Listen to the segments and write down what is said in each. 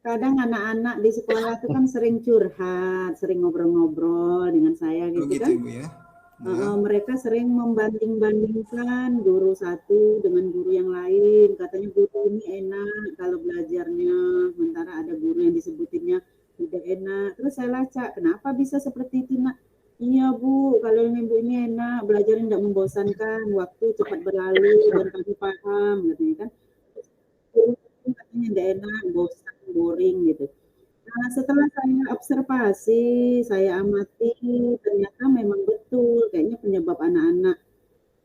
kadang anak-anak di sekolah itu kan sering curhat, sering ngobrol-ngobrol dengan saya gitu gitu kan. Ibu ya. Nah, Mereka sering membanding-bandingkan guru satu dengan guru yang lain. Katanya guru ini enak kalau belajarnya, sementara ada guru yang disebutinnya tidak enak. Terus saya lacak, kenapa bisa seperti itu, Nak? Iya, Bu, kalau yang Ibu ini enak, belajarnya tidak membosankan, waktu cepat berlalu dan kami paham, katanya kan. Katanya tidak enak, bosan, boring gitu. Nah, setelah saya observasi, saya amati, ternyata memang betul kayaknya penyebab anak-anak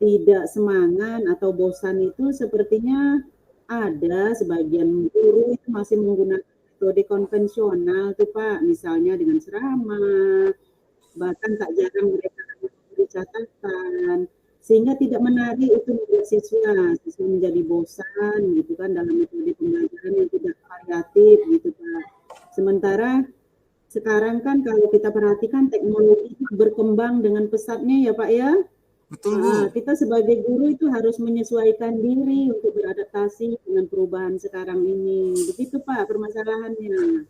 tidak semangat atau bosan itu sepertinya ada sebagian guru itu masih menggunakan metode konvensional tuh Pak, misalnya dengan ceramah, bahkan tak jarang mereka memberi catatan, sehingga tidak menarik itu membuat siswa menjadi bosan gitu kan dalam metode pembelajaran yang tidak variatif gitu Pak. Sementara sekarang kan kalau kita perhatikan teknologi itu berkembang dengan pesatnya ya Pak ya. betul Bu. Kita sebagai guru itu harus menyesuaikan diri untuk beradaptasi dengan perubahan sekarang ini. Begitu Pak permasalahannya.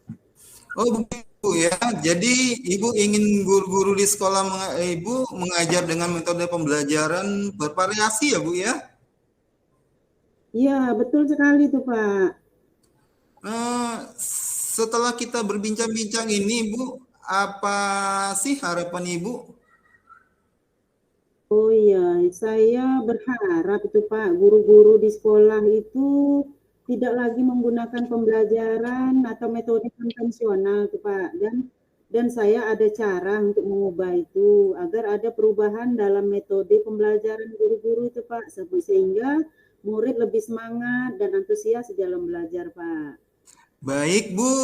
Oh begitu ya. Jadi Ibu ingin guru-guru di sekolah Ibu mengajar dengan metode pembelajaran bervariasi ya Bu ya? Iya betul sekali tuh Pak. Setelah kita berbincang-bincang ini Bu, apa sih harapan Ibu? Oh iya, saya berharap itu Pak, guru-guru di sekolah itu tidak lagi menggunakan pembelajaran atau metode konvensional tuh Pak. Dan saya ada cara untuk mengubah itu agar ada perubahan dalam metode pembelajaran guru-guru itu Pak, sehingga murid lebih semangat dan antusias dalam belajar Pak. Baik Bu,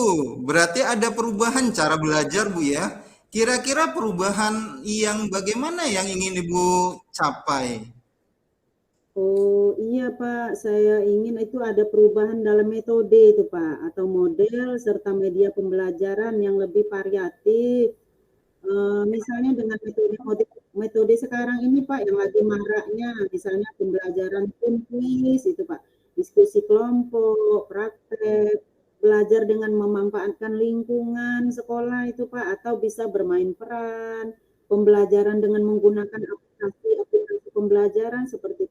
berarti ada perubahan cara belajar Bu ya. Kira-kira perubahan yang bagaimana yang ingin Ibu capai? Oh iya Pak, saya ingin itu ada perubahan dalam metode itu Pak, atau model serta media pembelajaran yang lebih variatif. Misalnya dengan metode sekarang ini Pak, yang lagi maraknya, misalnya pembelajaran kuis itu Pak, diskusi kelompok, praktek, belajar dengan memanfaatkan lingkungan sekolah itu Pak, atau bisa bermain peran, pembelajaran dengan menggunakan aplikasi pembelajaran seperti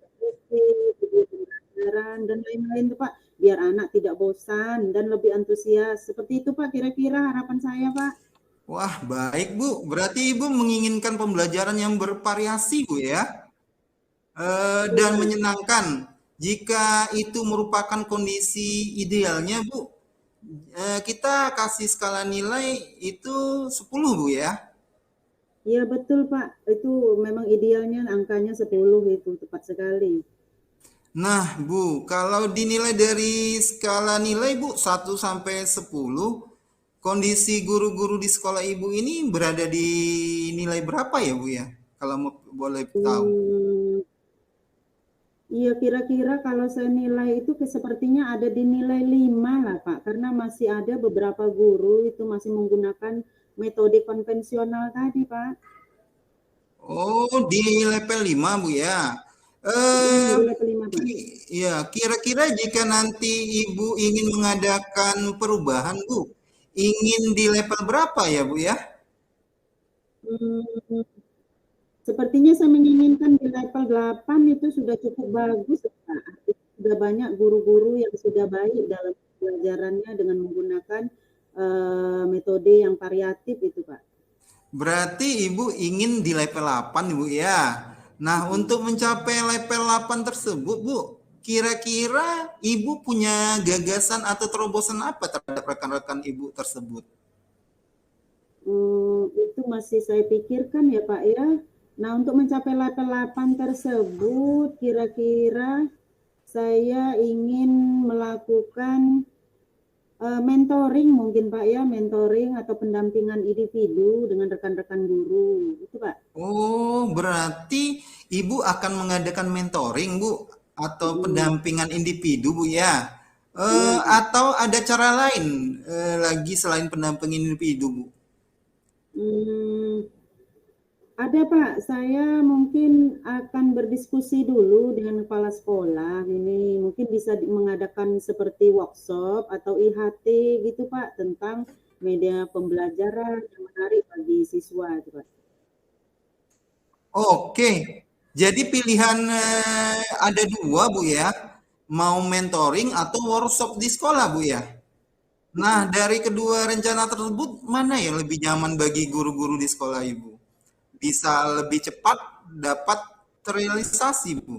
video pembelajaran dan lain-lain tuh Pak, biar anak tidak bosan dan lebih antusias. Seperti itu Pak, kira-kira harapan saya Pak. Wah, baik Bu. Berarti Ibu menginginkan pembelajaran yang bervariasi Bu ya, dan Iya. menyenangkan. Jika itu merupakan kondisi idealnya Bu, kita kasih skala nilai itu 10 Bu ya. Iya betul Pak, itu memang idealnya angkanya 10 itu, tepat sekali. Nah, Bu, kalau dinilai dari skala nilai Bu 1 sampai 10, kondisi guru-guru di sekolah Ibu ini berada di nilai berapa ya, Bu ya? Kalau boleh tahu. Hmm, iya kira-kira kalau saya nilai itu sepertinya ada di nilai 5 lah Pak, karena masih ada beberapa guru itu masih menggunakan metode konvensional tadi Pak. Oh, di level 5 Bu ya. Di level 5 Pak. Ya, kira-kira jika nanti Ibu ingin mengadakan perubahan, Bu, ingin di level berapa ya, Bu ya? Hmm, sepertinya saya menginginkan di level 8 itu sudah cukup bagus Pak. Sudah banyak guru-guru yang sudah baik dalam pelajarannya dengan menggunakan metode yang variatif itu Pak. Berarti Ibu ingin di level 8, Bu ya. Nah, untuk mencapai level 8 tersebut, Bu, kira-kira Ibu punya gagasan atau terobosan apa terhadap rekan-rekan Ibu tersebut? Itu masih saya pikirkan ya Pak ya. Nah untuk mencapai level 8 tersebut kira-kira saya ingin melakukan mentoring mungkin Pak ya, mentoring atau pendampingan individu dengan rekan-rekan guru, itu Pak. Oh, berarti Ibu akan mengadakan mentoring, Bu, atau pendampingan individu, Bu ya? Iya Pak. Atau ada cara lain lagi selain pendampingan individu, Bu? Hmm, Ada Pak, saya mungkin akan berdiskusi dulu dengan kepala sekolah. Ini mungkin bisa mengadakan seperti workshop atau IHT gitu Pak tentang media pembelajaran yang menarik bagi siswa itu Pak. Oke, jadi pilihan ada dua Bu ya, mau mentoring atau workshop di sekolah Bu ya. Nah, dari kedua rencana tersebut, mana yang lebih nyaman bagi guru-guru di sekolah Ibu? Bisa lebih cepat dapat terrealisasi Bu.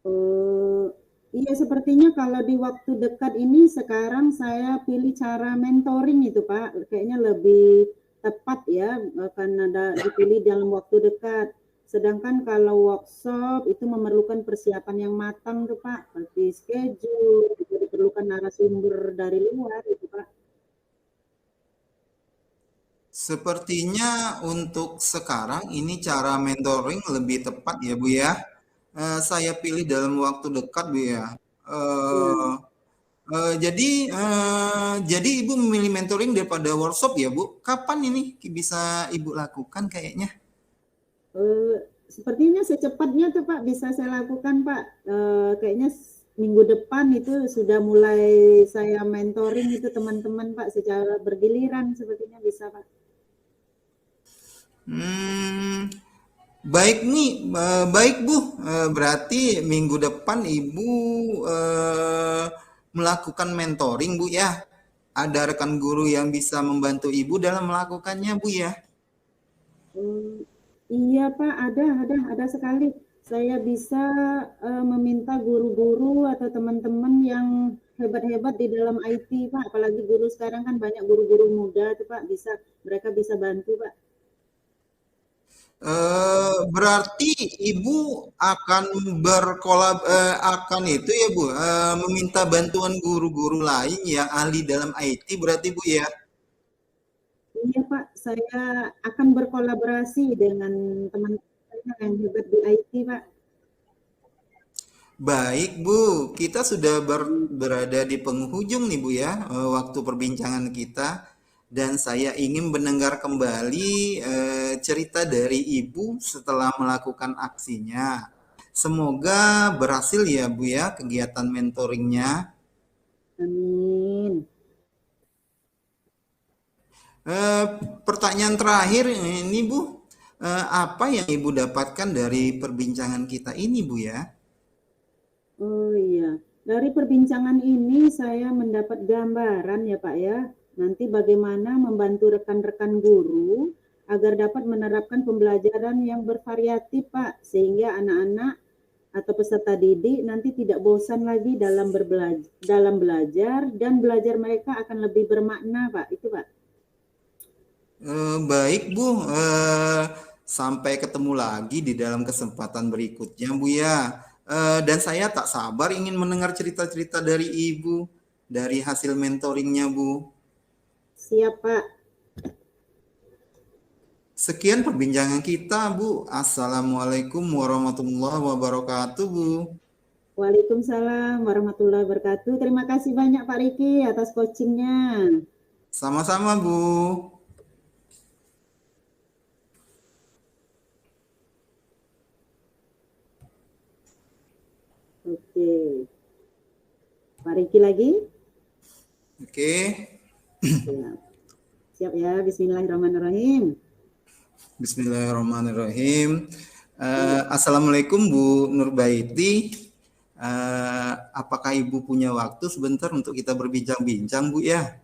Eh, iya sepertinya kalau di waktu dekat ini sekarang saya pilih cara mentoring itu Pak, kayaknya lebih tepat ya karena ada dipilih dalam waktu dekat. Sedangkan kalau workshop itu memerlukan persiapan yang matang tuh Pak, seperti schedule, juga diperlukan narasumber dari luar itu Pak. Sepertinya untuk sekarang ini cara mentoring lebih tepat ya Bu ya. Saya pilih dalam waktu dekat Bu ya. Ya. Eh, jadi Ibu memilih mentoring daripada workshop ya Bu. Kapan ini bisa Ibu lakukan kayaknya? Eh, sepertinya secepatnya tuh Pak bisa saya lakukan Pak. Kayaknya minggu depan itu sudah mulai saya mentoring itu teman-teman Pak secara bergiliran sepertinya bisa Pak. Hmm, baik nih, baik Bu. Berarti minggu depan Ibu eh, melakukan mentoring Bu ya. Ada rekan guru yang bisa membantu Ibu dalam melakukannya Bu ya. Hmm, iya Pak, ada sekali. Saya bisa meminta guru-guru atau teman-teman yang hebat-hebat di dalam IT Pak. Apalagi guru sekarang kan banyak guru-guru muda tuh Pak. Mereka bisa bantu Pak. Berarti Ibu akan akan itu ya Bu, meminta bantuan guru-guru lain yang ahli dalam IT berarti Bu ya. Iya Pak, saya akan berkolaborasi dengan teman-teman saya yang hebat di IT Pak. Baik Bu, kita sudah berada di penghujung nih Bu ya, waktu perbincangan kita. Dan saya ingin mendengar kembali cerita dari Ibu setelah melakukan aksinya. Semoga berhasil ya Bu ya kegiatan mentoringnya. Amin. Eh, Pertanyaan terakhir ini Bu, apa yang Ibu dapatkan dari perbincangan kita ini Bu ya? Oh iya, dari perbincangan ini saya mendapat gambaran ya Pak ya, nanti bagaimana membantu rekan-rekan guru agar dapat menerapkan pembelajaran yang bervariatif Pak, sehingga anak-anak atau peserta didik nanti tidak bosan lagi dalam belajar dan belajar mereka akan lebih bermakna Pak, itu Pak. Baik Bu, sampai ketemu lagi di dalam kesempatan berikutnya Bu ya. Dan saya tak sabar ingin mendengar cerita-cerita dari Ibu dari hasil mentoringnya Bu. Siap Pak. Sekian perbincangan kita Bu. Assalamualaikum warahmatullahi wabarakatuh Bu. Waalaikumsalam warahmatullahi wabarakatuh. Terima kasih banyak Pak Riki atas coachingnya. Sama-sama Bu. Oke, Pak Riki lagi? Oke. Siap. Siap ya, bismillahirrahmanirrahim. Bismillahirrahmanirrahim. Iya. Assalamualaikum Bu Nurbaiti. Apakah Ibu punya waktu sebentar untuk kita berbincang-bincang Bu ya?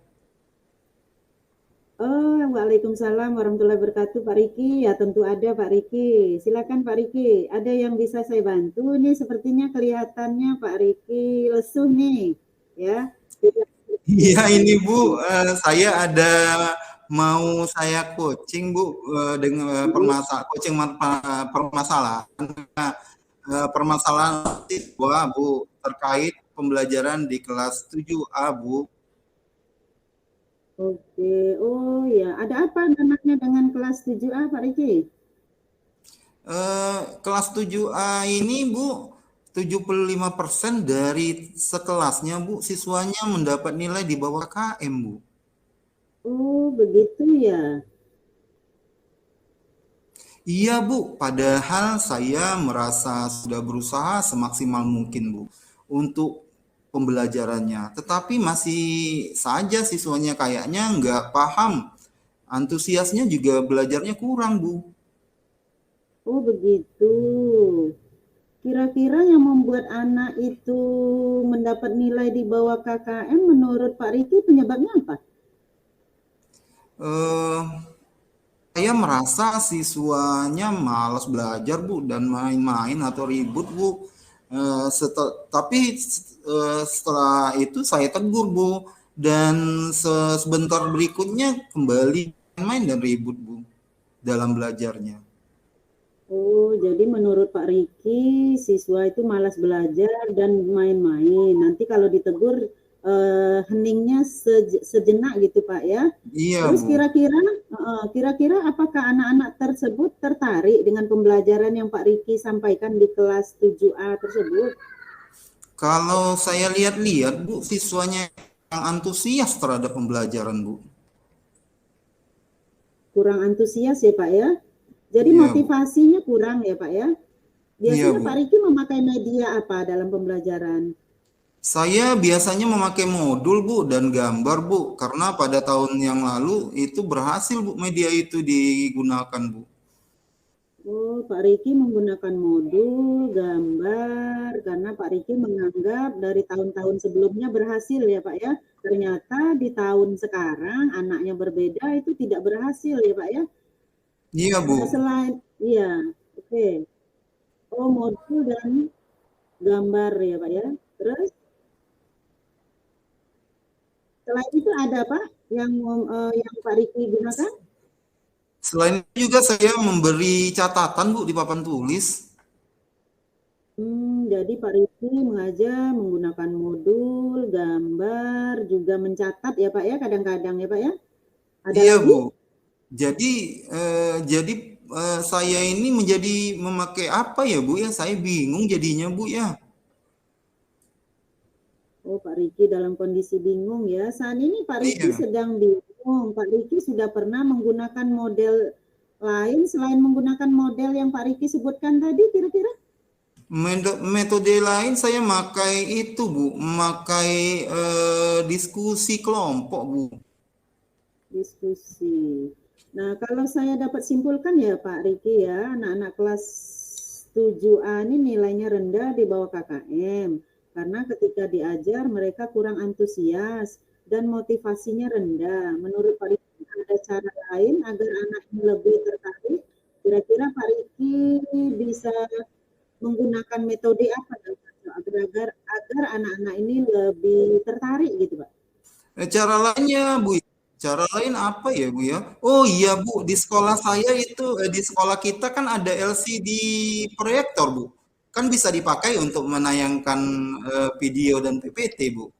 Oh, Waalaikumsalam warahmatullahi wabarakatuh Pak Riki. Ya tentu ada Pak Riki. Silakan Pak Riki. Ada yang bisa saya bantu nih? Sepertinya kelihatannya Pak Riki lesuh nih. Ya. Iya ini Bu, saya ada mau saya coaching Bu dengan permasalahan permasalahan siswa Bu terkait pembelajaran di kelas 7A Bu. Oke. Oh ya, ada apa anaknya dengan kelas 7A Pak Riki? Kelas 7A ini Bu 75% dari sekelasnya Bu siswanya mendapat nilai di bawah KM Bu. Oh, begitu ya. Iya Bu, padahal saya merasa sudah berusaha semaksimal mungkin Bu untuk pembelajarannya. Tetapi masih saja siswanya kayaknya nggak paham. Antusiasnya juga belajarnya kurang Bu. Oh begitu. Kira-kira yang membuat anak itu mendapat nilai di bawah KKM menurut Pak Riki penyebabnya apa? Eh, saya merasa siswanya malas belajar Bu dan main-main atau ribut Bu. Tapi setelah itu saya tegur Bu dan sebentar berikutnya kembali main dan ribut Bu dalam belajarnya. Oh, jadi menurut Pak Riki, siswa itu malas belajar dan main-main. Nanti kalau ditegur, heningnya sejenak gitu Pak ya. Iya Terus Bu. kira-kira apakah anak-anak tersebut tertarik dengan pembelajaran yang Pak Riki sampaikan di kelas 7A tersebut? Kalau saya lihat-lihat Bu, siswanya yang antusias terhadap pembelajaran Bu. Kurang antusias ya Pak ya? Jadi Iya Bu. motivasinya kurang ya Pak ya? Iya Biasanya Pak Bu. Riki memakai media apa dalam pembelajaran? Saya biasanya memakai modul Bu dan gambar Bu, karena pada tahun yang lalu itu berhasil Bu media itu digunakan Bu. Oh, Pak Riki menggunakan modul, gambar, karena Pak Riki menganggap dari tahun-tahun sebelumnya berhasil ya Pak ya. Ternyata di tahun sekarang anaknya berbeda itu tidak berhasil ya Pak ya. Iya Bu. Selain, iya, oke. Oh, modul dan gambar ya Pak ya. Terus selain itu ada Pak yang Pak Riki gunakan? Selain itu juga saya memberi catatan Bu di papan tulis. Jadi Pak Riki mengajar menggunakan modul, gambar, juga mencatat ya Pak ya, kadang-kadang ya Pak ya. Ada Iya lagi? Bu. Jadi saya ini menjadi memakai apa ya Bu ya? Saya bingung jadinya Bu ya. Oh Pak Riki dalam kondisi bingung ya. Saat ini Pak Riki Iya. sedang bingung. Pak Riki sudah pernah menggunakan model lain selain menggunakan model yang Pak Riki sebutkan tadi kira-kira? Metode lain saya pakai itu Bu, memakai diskusi kelompok Bu. Diskusi. Nah, kalau saya dapat simpulkan ya Pak Riki ya, anak-anak kelas 7A ini nilainya rendah di bawah KKM. Karena ketika diajar mereka kurang antusias dan motivasinya rendah. Menurut Pak Riki ada cara lain agar anak ini lebih tertarik? Kira-kira Pak Riki bisa menggunakan metode apa agar anak-anak ini lebih tertarik gitu Pak? Cara lainnya Bu, cara lain apa ya Bu ya? Oh iya Bu, di sekolah saya itu di sekolah kita kan ada LCD proyektor Bu. Kan bisa dipakai untuk menayangkan video dan PPT Bu.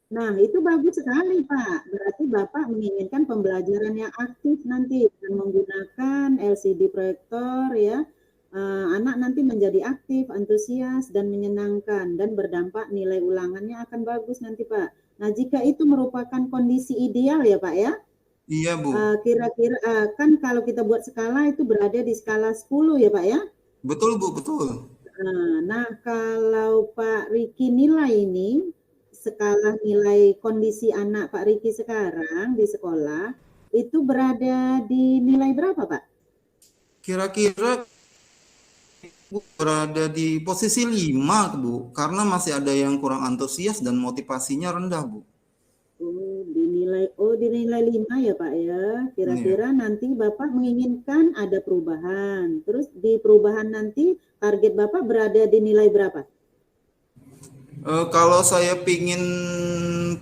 Nah, itu bagus sekali, Pak. Berarti Bapak menginginkan pembelajaran yang aktif nanti dengan menggunakan LCD proyektor ya. Anak nanti menjadi aktif, antusias, dan menyenangkan dan berdampak nilai ulangannya akan bagus nanti, Pak. Nah, jika itu merupakan kondisi ideal ya, Pak ya. Iya Bu, Kira-kira kan kalau kita buat skala itu berada di skala 10 ya, Pak ya. betul Bu, betul. Nah, kalau Pak Riki nilai ini, skala nilai kondisi anak Pak Riki sekarang di sekolah, itu berada di nilai berapa, Pak? Kira-kira Bu berada di posisi 5 Bu, karena masih ada yang kurang antusias dan motivasinya rendah Bu. Di nilai 5 ya, Pak ya. Iya. Kira-kira nanti Bapak menginginkan ada perubahan. Terus di perubahan nanti target Bapak berada di nilai berapa? Kalau saya pingin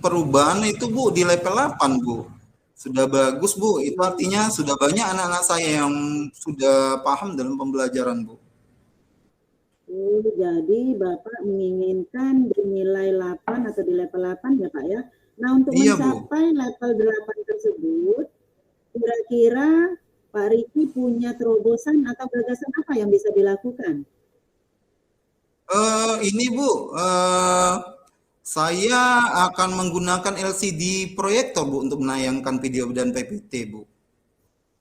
perubahan itu Bu di level 8 Bu. Sudah bagus Bu, itu artinya sudah banyak anak-anak saya yang sudah paham dalam pembelajaran Bu. Jadi Bapak menginginkan di nilai 8 atau di level 8 ya Pak ya. Nah untuk Iya Bu. mencapai level 8 tersebut, kira-kira Pak Riki punya terobosan atau gagasan apa yang bisa dilakukan? Ini Bu, saya akan menggunakan LCD proyektor Bu untuk menayangkan video dan PPT Bu.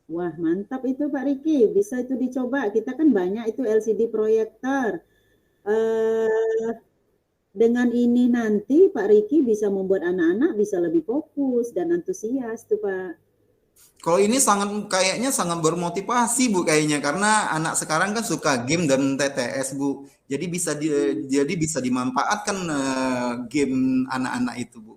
Wah, mantap itu Pak Riki. Bisa itu dicoba. Kita kan banyak itu LCD proyektor. Eh, dengan ini nanti Pak Riki bisa membuat anak-anak bisa lebih fokus dan antusias tuh Pak. Kalau ini sangat kayaknya sangat bermotivasi Bu kayaknya karena anak sekarang kan suka game dan TTS Bu. Jadi bisa dimanfaatkan game anak-anak itu Bu.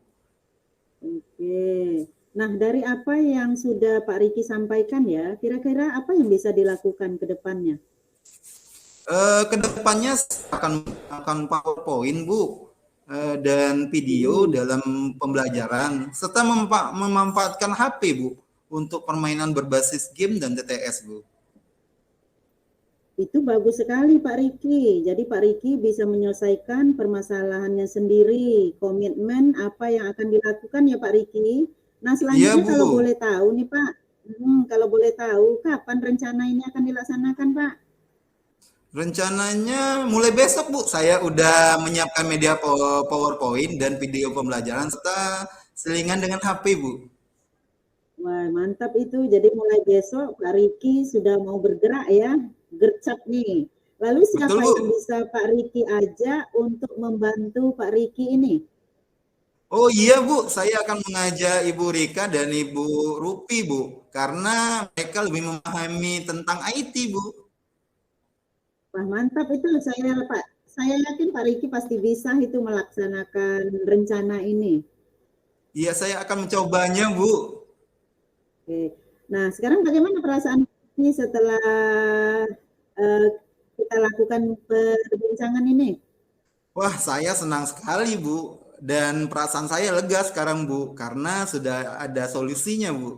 Oke. Nah, dari apa yang sudah Pak Riki sampaikan ya, kira-kira apa yang bisa dilakukan ke depannya? Kedepannya akan PowerPoint Bu, dan video Mm-mm. dalam pembelajaran serta memanfaatkan HP Bu untuk permainan berbasis game dan TTS Bu. Itu bagus sekali Pak Riki. Jadi Pak Riki bisa menyelesaikan permasalahannya sendiri, komitmen apa yang akan dilakukan ya Pak Riki. Nah, Iya selanjutnya Bu, kalau boleh tahu nih Pak, kalau boleh tahu kapan rencana ini akan dilaksanakan Pak? rencananya mulai besok Bu. Saya udah menyiapkan media PowerPoint dan video pembelajaran serta selingan dengan HP Bu. Wah, mantap itu. Jadi mulai besok Pak Riki sudah mau bergerak ya, gercep nih. Lalu Betul siapa Bu. yang bisa Pak Riki ajak untuk membantu Pak Riki ini? Oh iya Bu, saya akan mengajak Ibu Rika dan Ibu Rupi Bu, karena mereka lebih memahami tentang IT Bu. Wah, mantap itu saya Pak. Saya yakin Pak Riki pasti bisa itu melaksanakan rencana ini. Iya, saya akan mencobanya Bu. Oke. Nah, sekarang bagaimana perasaan ini setelah eh, kita lakukan perbincangan ini? Wah, saya senang sekali Bu, dan perasaan saya lega sekarang Bu, karena sudah ada solusinya Bu.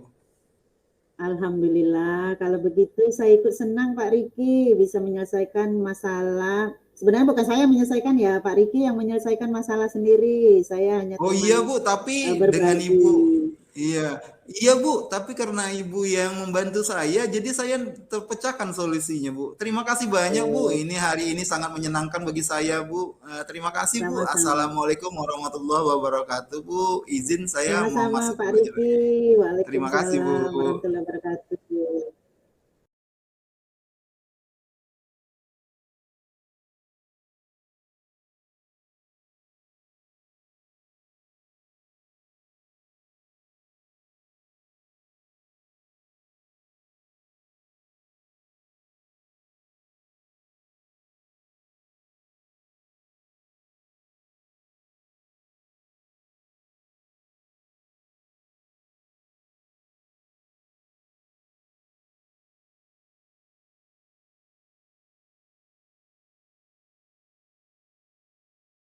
Alhamdulillah, kalau begitu saya ikut senang Pak Riki bisa menyelesaikan masalah. Sebenarnya bukan saya menyelesaikan ya, Pak Riki yang menyelesaikan masalah sendiri. Saya hanya Oh iya teman Bu, tapi dengan Ibu, berbagi. iya, iya Bu, tapi karena Ibu yang membantu saya, jadi saya terpecahkan solusinya Bu. Terima kasih banyak Bu, Oh, ini hari ini sangat menyenangkan bagi saya Bu. Terima kasih Bu. sama-sama. Assalamualaikum warahmatullahi wabarakatuh Bu. Izin saya mau Sama-sama masuk Pak dulu aja. Riki. Terima kasih Bu. Waalaikumsalam warahmatullahi wabarakatuh.